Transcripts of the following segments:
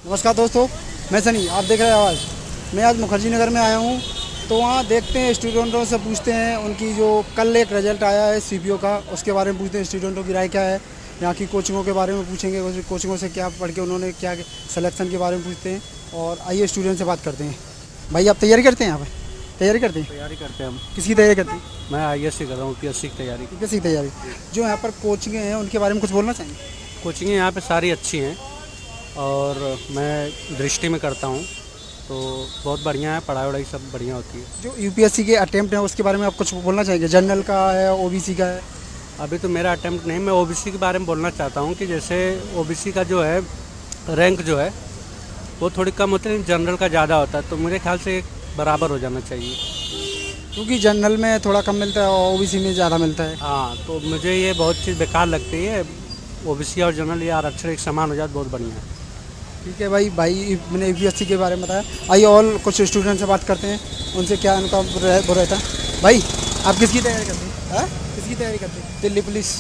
नमस्कार दोस्तों, मैं सनी, आप देख रहे हैं आवाज़। मैं आज मुखर्जी नगर में आया हूँ, तो वहाँ देखते हैं, स्टूडेंटों से पूछते हैं उनकी जो कल एक रिजल्ट आया है सीपीओ का, उसके बारे में पूछते हैं स्टूडेंटों की राय क्या है। यहाँ की कोचिंगों के बारे में पूछेंगे, कोचिंगों से क्या पढ़ के उन्होंने क्या सिलेक्शन के बारे में पूछते हैं। और आइए स्टूडेंट से बात करते हैं। भाई आप तैयारी करते हैं यहाँ पर? तैयारी करते हैं? तैयारी करते हैं हम। किसकी तैयारी करते हैं? मैं आईएएस कर रहा हूँ, यूपीएससी की तैयारी। यूपीएससी की तैयारी। जो यहाँ पर कोचिंग हैं उनके बारे में कुछ बोलना चाहेंगे? कोचिंगें यहाँ पे सारी अच्छी हैं और मैं दृष्टि में करता हूँ, तो बहुत बढ़िया है, पढ़ाई वढ़ाई सब बढ़िया होती है। जो यूपीएससी के अटेम्प्ट हैं उसके बारे में आप कुछ बोलना चाहेंगे? जनरल का है, ओबीसी का है? अभी तो मेरा अटेम्प्ट नहीं, मैं ओबीसी के बारे में बोलना चाहता हूँ कि जैसे ओबीसी का जो है रैंक जो है वो थोड़ी कम होती है, जनरल का ज़्यादा होता है, तो मेरे ख्याल से बराबर हो जाना चाहिए। क्योंकि जनरल में थोड़ा कम मिलता है और ओबीसी में ज़्यादा मिलता है। हाँ, तो मुझे ये बहुत चीज़ बेकार लगती है। ओबीसी और जनरल ये आरक्षण एक समान हो जाए तो बहुत बढ़िया है। ठीक है भाई मैंने यूपीएससी के बारे में बताया। आइए और कुछ स्टूडेंट से बात करते हैं, उनसे क्या उनका वो रहता है। भाई आप किसकी तैयारी करते हैं? हाँ, किसकी तैयारी करते हैं? दिल्ली पुलिस।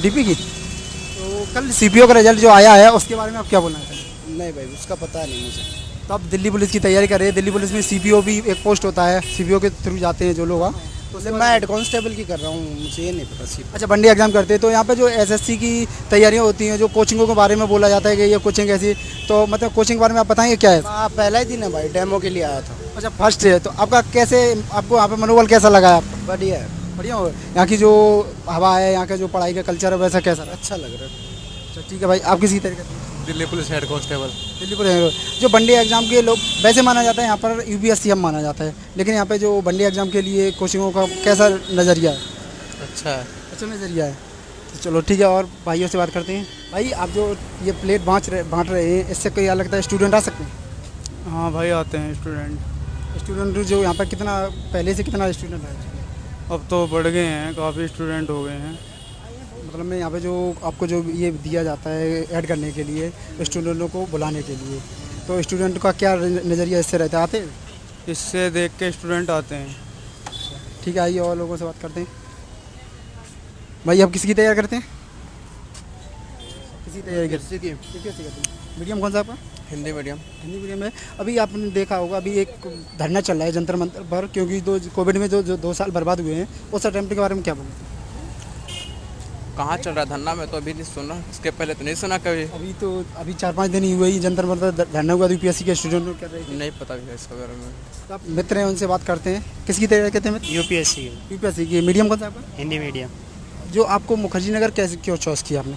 डीपी की। तो कल सीपीओ का रिजल्ट जो आया है उसके बारे में आप क्या बोलना चाहेंगे? नहीं भाई, उसका पता नहीं मुझे। तो आप दिल्ली पुलिस की तैयारी कर रहे हैं। दिल्ली पुलिस में सीपीओ भी एक पोस्ट होता है, सीपीओ के थ्रू जाते हैं जो लोग। तो मैं हेड कांस्टेबल की कर रहा हूँ, मुझे ये नहीं पता सीट। अच्छा, बंडी एग्जाम करते हैं। तो यहाँ पे जो एसएससी की तैयारियाँ होती हैं, जो कोचिंगों के बारे में बोला जाता है कि ये कोचिंग ऐसी, तो मतलब कोचिंग के बारे में आप बताएंगे क्या है? हाँ, पहला ही दिन है भाई, डेमो के लिए आया था। अच्छा, फर्स्ट है। तो आपका कैसे, आपको यहाँ पे मनोबल कैसा लगा है आपका? बढ़िया है। बढ़िया हो। यहाँ की जो हवा है, यहाँ का जो पढ़ाई का कल्चर है, वैसा कैसा रहा? अच्छा लग रहा है। अच्छा ठीक है भाई, आप किसी तरीके से? Delhi police head constable. Delhi police. जो बंडी एग्जाम के लोग वैसे माना जाता है, यहाँ पर यूपीएससी माना जाता है, लेकिन यहाँ पे जो बंडी एग्जाम के लिए कोचिंगों का कैसा नज़रिया है? अच्छा है। अच्छा नज़रिया है। तो चलो ठीक है, और भाइयों से बात करते हैं। भाई आप जो ये प्लेट बांट रहे हैं, इससे कोई क्या लगता है स्टूडेंट आ सकते हैं? हाँ भाई, आते हैं स्टूडेंट। स्टूडेंट जो यहाँ पर कितना पहले से कितना स्टूडेंट है? अब तो बढ़ गए हैं, काफ़ी स्टूडेंट हो गए हैं। मतलब मैं यहाँ पे जो आपको जो ये दिया जाता है ऐड करने के लिए, स्टूडेंटों को बुलाने के लिए, तो स्टूडेंट का क्या नज़रिया इससे रहता है? आते हैं? इससे देख के स्टूडेंट आते हैं। ठीक है, आइए और लोगों से बात करते हैं। भाई आप किसकी तैयारी करते हैं? किसी तैयारी करते हैं? मीडियम कौन सा आपका? हिंदी मीडियम। हिंदी मीडियम में। अभी आपने देखा होगा, अभी एक धरना चल रहा है जंतर मंतर पर, क्योंकि कोविड में जो 2 साल बर्बाद हुए हैं, उस अटेम्प्ट के बारे में क्या बोलते हैं? कहाँ चल रहा धरना? मैं तो अभी नहीं सुना, इसके पहले तो नहीं सुना कभी। अभी 4-5 दिन ही हुए ही जंतर मंतर धरना हुआ, यूपीएससी के स्टूडेंट कर रहे थे। नहीं पता भी है इसके बारे में। तो आप मित्र हैं, उनसे बात करते हैं। किसकी तैयारी करते हैं मित्र? यूपीएससी यूपीएससी की। मीडियम कौन सा आपका? हिंदी मीडियम। जो आपको मुखर्जी नगर कैसे क्यों चॉइस किया आपने?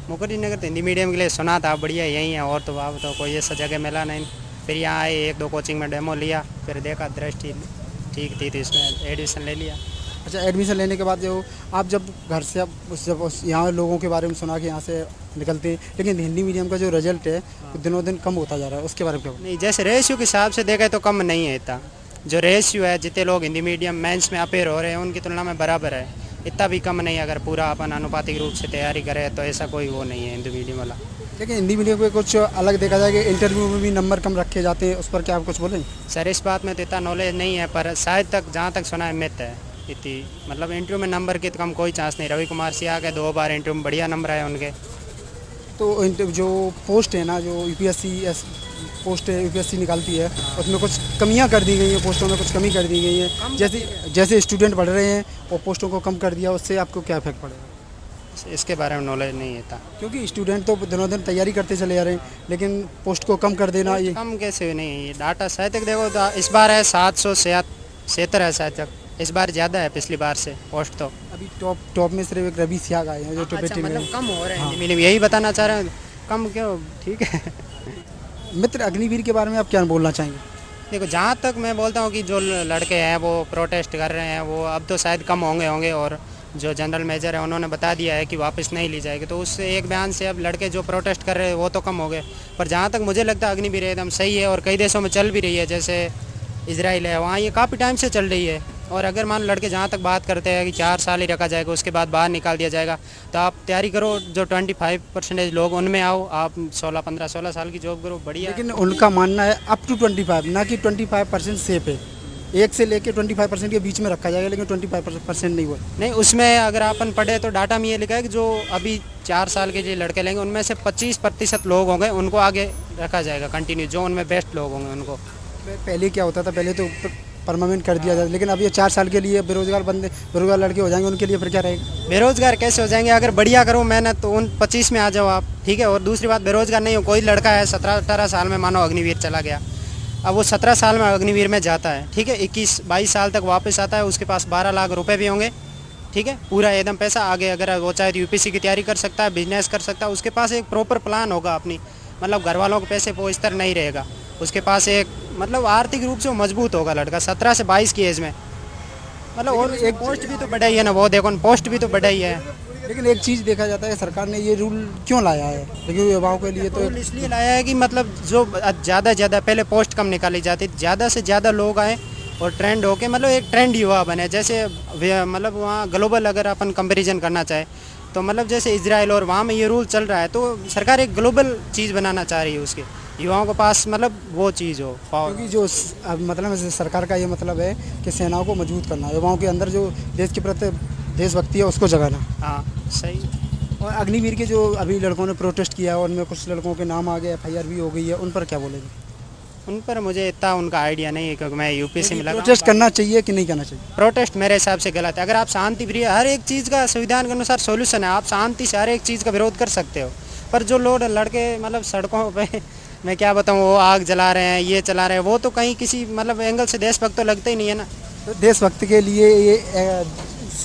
मुखर्जी नगर तो हिंदी मीडियम के लिए सुना था, बढ़िया यही है, और तो आप तो कोई ऐसा जगह मिला नहीं। फिर यहाँ आए, 1-2 कोचिंग में डेमो लिया, फिर देखा दृष्टि ठीक थी तो इसमें एडमिशन ले लिया। अच्छा, एडमिशन लेने के बाद जो आप जब घर से यहाँ लोगों के बारे में सुना कि यहाँ से निकलते हैं, लेकिन हिंदी मीडियम का जो रिजल्ट है वो दिनों दिन कम होता जा रहा है, उसके बारे में क्या? नहीं, जैसे रेशियो के हिसाब से देखें तो कम नहीं है इतना। जो रेशियो है, जितने लोग हिंदी मीडियम मेंस में अपेयर हो रहे हैं उनकी तुलना में बराबर है, इतना भी कम नहीं है। अगर पूरा अपन अनुपातिक रूप से तैयारी करें तो ऐसा कोई वो नहीं है हिंदी मीडियम वाला। लेकिन हिंदी मीडियम में कुछ अलग देखा जाए कि इंटरव्यू में भी नंबर कम रखे जाते हैं, उस पर क्या आप कुछ बोलें? सर इस बात में तो इतना नॉलेज नहीं है, पर शायद तक जहाँ तक सुना है मिथ है इतनी। मतलब इंटरव्यू में नंबर की तो कम कोई चांस नहीं। रवि कुमार सिंह के 2 बार इंटरव्यू में बढ़िया नंबर आए उनके। तो जो पोस्ट है ना, जो यूपीएससी पोस्ट है यूपीएससी निकालती है, उसमें कुछ कमियां कर दी गई हैं, पोस्टों में कुछ कमी कर दी गई है। जैसे स्टूडेंट बढ़ रहे हैं और पोस्टों को कम कर दिया, उससे आपको क्या इफेक्ट पड़ेगा? इसके बारे में नॉलेज नहीं है था, क्योंकि स्टूडेंट तो दिनों दिन तैयारी करते चले जा रहे हैं, लेकिन पोस्ट को कम कर देना ये कम कैसे नहीं है। ये डाटा शायद तक देखो तो इस बार है 776 है शायद तक, इस बार ज़्यादा है पिछली बार से पोस्ट। तो अभी टॉप में सिर्फ एक रवि सियाग आए हैं जो टॉप अच्छा, टीम में। मतलब कम हो रहे हैं हिंदी मीडियम, यही बताना चाह रहे हैं। कम क्यों? ठीक है। मित्र अग्निवीर के बारे में आप क्या बोलना चाहेंगे? देखो, जहाँ तक मैं बोलता हूँ कि जो लड़के हैं वो प्रोटेस्ट कर रहे हैं, वो अब तो शायद कम होंगे और जो जनरल मेजर है उन्होंने बता दिया है कि वापस नहीं ली जाएगी, तो उससे एक बयान से अब लड़के जो प्रोटेस्ट कर रहे हैं वो तो कम हो गए। पर जहाँ तक मुझे लगता है अग्निवीर एकदम सही है और कई देशों में चल भी रही है, जैसे इजराइल है, वहाँ ये काफ़ी टाइम से चल रही है। और अगर मान लड़के जहाँ तक बात करते हैं कि 4 साल ही रखा जाएगा, उसके बाद बाहर निकाल दिया जाएगा, तो आप तैयारी करो। जो 25% लोग उनमें आओ, आप 16 साल की जॉब करो, बढ़िया। लेकिन उनका मानना है अप टू 25, ना कि 25% सेफ है। 1 से लेके 25% के बीच में रखा जाएगा, लेकिन 25% नहीं हुआ। नहीं, उसमें अगर अपन पढ़े तो डाटा में ये लिखा है कि जो अभी 4 साल के जो लड़के लेंगे उनमें से 25% लोग होंगे, उनको आगे रखा जाएगा कंटिन्यू, जो उनमें बेस्ट लोग होंगे उनको। पहले क्या होता था, पहले तो परमानेंट कर दिया जाता, लेकिन अब ये 4 साल के लिए बेरोजगार लड़के हो जाएंगे, उनके लिए फिर क्या रहेगा? बेरोजगार कैसे हो जाएंगे? अगर बढ़िया करो मेहनत तो उन 25 में आ जाओ आप, ठीक है। और दूसरी बात, बेरोजगार नहीं हो, कोई लड़का है 17-18 साल में मानो अग्निवीर चला गया, अब वो 17 साल में अग्निवीर में जाता है, ठीक है, 21-22 साल तक वापस आता है, उसके पास 12 लाख रुपए भी होंगे, ठीक है, पूरा एकदम पैसा। आगे अगर वो चाहे तो यूपीएससी की तैयारी कर सकता है, बिजनेस कर सकता है, उसके पास एक प्रॉपर प्लान होगा अपनी, मतलब घर वालों के पैसे वो इस तरह नहीं रहेगा, उसके पास एक मतलब आर्थिक रूप से वो मजबूत होगा लड़का 17 से 22 की एज में। मतलब और एक पोस्ट भी तो बढ़ाई है ना, वो देखो पोस्ट भी तो बढ़ाई है। लेकिन एक चीज़ देखा जाता है, सरकार ने ये रूल क्यों लाया है? लेकिन युवाओं के लिए तो रूल इसलिए लाया है कि मतलब जो ज़्यादा ज़्यादा पहले पोस्ट कम निकाली जाती, ज़्यादा से ज़्यादा लोग आए और ट्रेंड होके मतलब एक ट्रेंड युवा बने। जैसे मतलब वहाँ ग्लोबल अगर अपन कंपैरिजन करना चाहे तो मतलब जैसे इजराइल और वहाँ में ये रूल चल रहा है, तो सरकार एक ग्लोबल चीज़ बनाना चाह रही है, उसके युवाओं के पास मतलब वो चीज़ हो पावर। क्योंकि जो मतलब सरकार का ये मतलब है कि सेनाओं को मजबूत करना, युवाओं के अंदर जो देश के प्रति देशभक्ति है उसको जगाना। हाँ सही। और अग्निवीर के जो अभी लड़कों ने प्रोटेस्ट किया है, उनमें कुछ लड़कों के नाम आ गए, FIR भी हो गई है, उन पर क्या बोलेंगे? उन पर मुझे इतना उनका आइडिया नहीं है, क्योंकि मैं यूपीएससी में लगा। प्रोटेस्ट करना चाहिए कि नहीं करना चाहिए? प्रोटेस्ट मेरे हिसाब से गलत है। अगर आप शांति प्रिय, हर एक चीज़ का संविधान के अनुसार सॉल्यूशन है, आप शांति से हर एक चीज़ का विरोध कर सकते हो, पर जो लोग लड़के मतलब सड़कों पे मैं क्या बताऊँ, वो आग जला रहे हैं, ये चला रहे हैं, वो तो कहीं किसी मतलब एंगल से देशभक्त तो लगते ही नहीं है ना। तो देशभक्त के लिए ये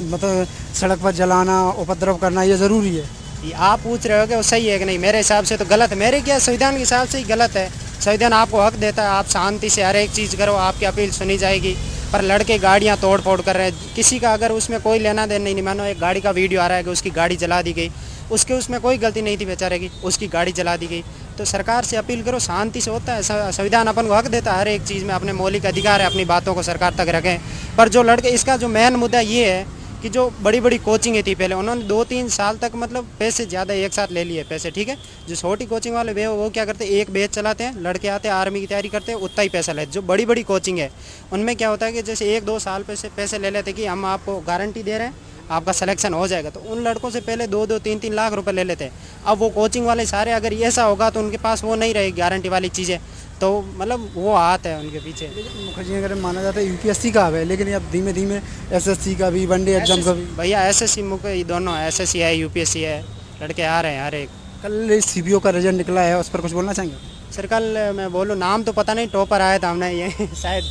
मतलब सड़क पर जलाना, उपद्रव करना ये ज़रूरी है? ये आप पूछ रहे हो कि वो सही है कि नहीं? मेरे हिसाब से तो गलत है। मेरे क्या, संविधान के हिसाब से ही गलत है। संविधान आपको हक देता है, आप शांति से हर एक चीज़ करो, आपकी अपील सुनी जाएगी, पर लड़के गाड़ियाँ तोड़ फोड़ कर रहे हैं, किसी का अगर उसमें कोई लेना देना नहीं। मानो एक गाड़ी का वीडियो आ रहा है कि उसकी गाड़ी जला दी गई, उसमें कोई गलती नहीं थी बेचारे की, उसकी गाड़ी जला दी गई। तो सरकार से अपील करो, शांति से होता है, संविधान अपन को हक देता है हर एक चीज़ में, अपने मौलिक अधिकार है, अपनी बातों को सरकार तक रखें। पर जो लड़के, इसका जो मेन मुद्दा ये है कि जो बड़ी बड़ी कोचिंगें थी पहले, उन्होंने 2-3 साल तक मतलब पैसे ज़्यादा एक साथ ले लिए पैसे, ठीक है। जो छोटी कोचिंग वाले वे वो क्या करते हैं, एक बैच चलाते हैं, लड़के आते हैं आर्मी की तैयारी करते हैं, उतना ही पैसा लेते। जो बड़ी बड़ी कोचिंग है उनमें क्या होता है कि जैसे 1-2 साल पैसे ले लेते कि हम आपको गारंटी दे रहे हैं, आपका सिलेक्शन हो जाएगा, तो उन लड़कों से पहले 2-2, 3-3 लाख रुपए ले लेते हैं। अब वो कोचिंग वाले सारे अगर ऐसा होगा तो उनके पास वो नहीं रहेगी गारंटी वाली चीज़ें, तो मतलब वो हाथ है उनके पीछे। लेकिन मुखर्जी नगर में माना जाता है यूपीएससी का है, लेकिन अब धीमे धीमे एसएससी का भी, वनडे एग्जाम का भी। भैया एसएससी मुख्य दोनों, एसएससी है, यूपीएससी है, लड़के आ रहे हैं हर एक। कल CBO का रिजल्ट निकला है, उस पर कुछ बोलना चाहेंगे? सर कल मैं बोलूँ, नाम तो पता नहीं, टॉपर आया था, हमने ये शायद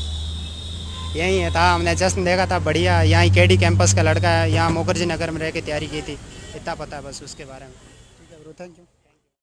यही है था, हमने जश्न देखा था, बढ़िया। यहाँ KD कैंपस का लड़का है, यहाँ मुखर्जी नगर में रह के तैयारी की थी, इतना पता है बस उसके बारे में। ठीक है ब्रो, थैंक यू।